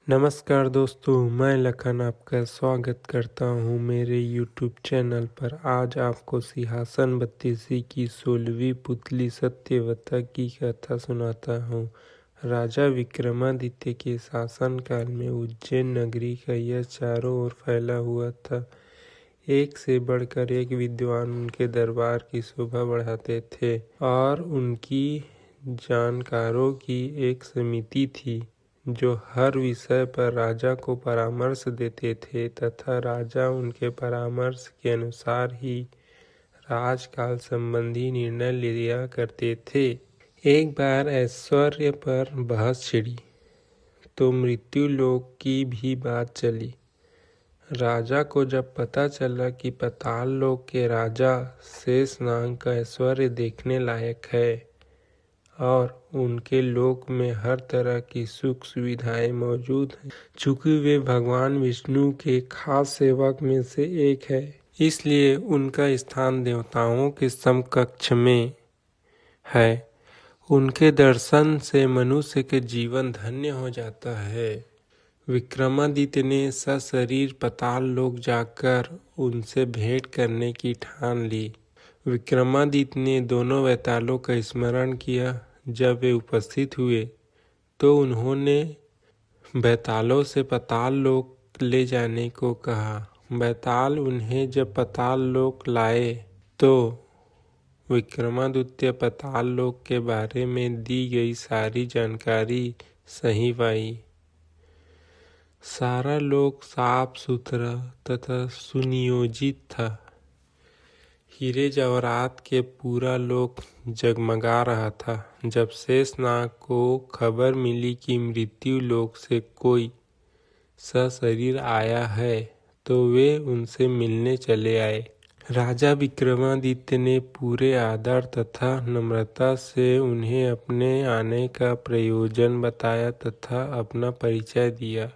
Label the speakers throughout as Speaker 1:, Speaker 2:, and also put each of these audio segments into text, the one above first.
Speaker 1: नमस्कार दोस्तों, मैं लखन आपका स्वागत करता हूं मेरे YouTube चैनल पर। आज आपको सिंहासन बत्तीसी की 16वीं पुतली सत्यवता की कथा सुनाता हूं। राजा विक्रमादित्य के शासनकाल में उज्जैन नगरी का यह चारों ओर फैला हुआ था। एक से बढ़कर एक विद्वान उनके दरबार की शोभा बढ़ाते थे और उनकी जानकारों की एक समिति थी जो हर विषय पर राजा को परामर्श देते थे तथा राजा उनके परामर्श के अनुसार ही राजकाल संबंधी निर्णय लिया करते थे। एक बार ऐश्वर्य पर बहस छिड़ी तो मृत्यु लोक की भी बात चली। राजा को जब पता चला कि पाताल लोक के राजा शेषनाग का ऐश्वर्य देखने लायक है और उनके लोक में हर तरह की सुख सुविधाएं मौजूद हैं, चूंकि वे भगवान विष्णु के खास सेवक में से एक है, इसलिए उनका स्थान देवताओं के समकक्ष में है। उनके दर्शन से मनुष्य के जीवन धन्य हो जाता है। विक्रमादित्य ने सशरीर पाताल लोक जाकर उनसे भेंट करने की ठान ली। विक्रमादित्य ने दोनों वैतालों का स्मरण किया। जब वे उपस्थित हुए तो उन्होंने वैतालों से पाताल लोक ले जाने को कहा। वैताल उन्हें जब पाताल लोक लाए तो विक्रमादित्य पाताल लोक के बारे में दी गई सारी जानकारी सही पाई। सारा लोक साफ सुथरा तथा सुनियोजित था। हीरे जवाहरात के पूरा लोक जगमगा रहा था। जब शेषनाग को खबर मिली कि मृत्यु लोक से कोई सशरीर आया है तो वे उनसे मिलने चले आए। राजा विक्रमादित्य ने पूरे आदर तथा नम्रता से उन्हें अपने आने का प्रयोजन बताया तथा अपना परिचय दिया।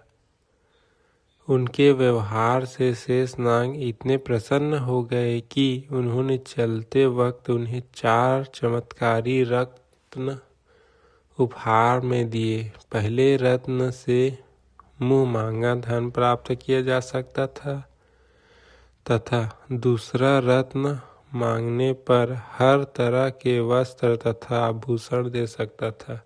Speaker 1: उनके व्यवहार से शेषनाग इतने प्रसन्न हो गए कि उन्होंने चलते वक्त उन्हें 4 चमत्कारी रत्न उपहार में दिए। पहले रत्न से मुँह मांगा धन प्राप्त किया जा सकता था तथा दूसरा रत्न मांगने पर हर तरह के वस्त्र तथा आभूषण दे सकता था।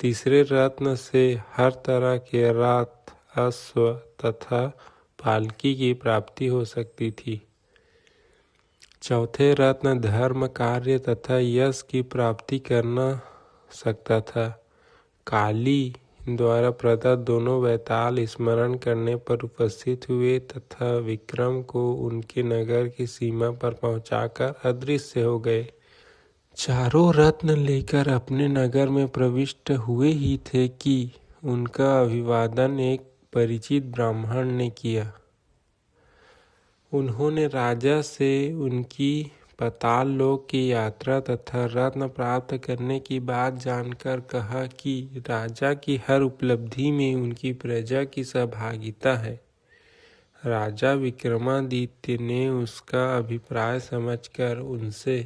Speaker 1: तीसरे रत्न से हर तरह के रथ, अश्व तथा पालकी की प्राप्ति हो सकती थी। चौथे रत्न धर्म कार्य तथा यश की प्राप्ति करना सकता था। काली द्वारा प्रदत्त दोनों वैताल स्मरण करने पर उपस्थित हुए तथा विक्रम को उनके नगर की सीमा पर पहुंचाकर अदृश्य हो गए। चारों रत्न लेकर अपने नगर में प्रविष्ट हुए ही थे कि उनका अभिवादन एक परिचित ब्राह्मण ने किया। उन्होंने राजा से उनकी पाताल लोक की यात्रा तथा रत्न प्राप्त करने की बात जानकर कहा कि राजा की हर उपलब्धि में उनकी प्रजा की सहभागिता है। राजा विक्रमादित्य ने उसका अभिप्राय समझकर उनसे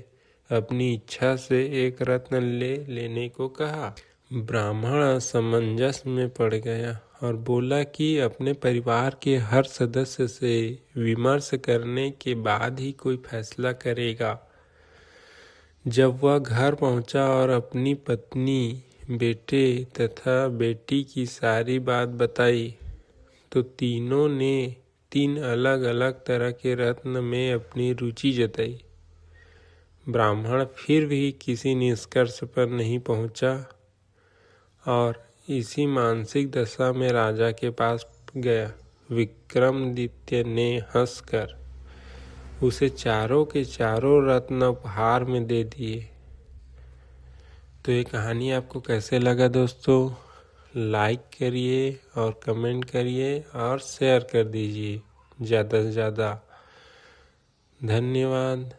Speaker 1: अपनी इच्छा से एक रत्न लेने को कहा। ब्राह्मण असमंजस में पड़ गया और बोला कि अपने परिवार के हर सदस्य से विमर्श करने के बाद ही कोई फैसला करेगा। जब वह घर पहुंचा और अपनी पत्नी, बेटे तथा बेटी की सारी बात बताई तो तीनों ने 3 अलग अलग तरह के रत्न में अपनी रुचि जताई। ब्राह्मण फिर भी किसी निष्कर्ष पर नहीं पहुंचा और इसी मानसिक दशा में राजा के पास गया। विक्रमादित्य ने हंसकर उसे चारों के चारों रत्न उपहार में दे दिए। तो ये कहानी आपको कैसे लगा दोस्तों? लाइक करिए और कमेंट करिए और शेयर कर दीजिए ज़्यादा से ज़्यादा। धन्यवाद।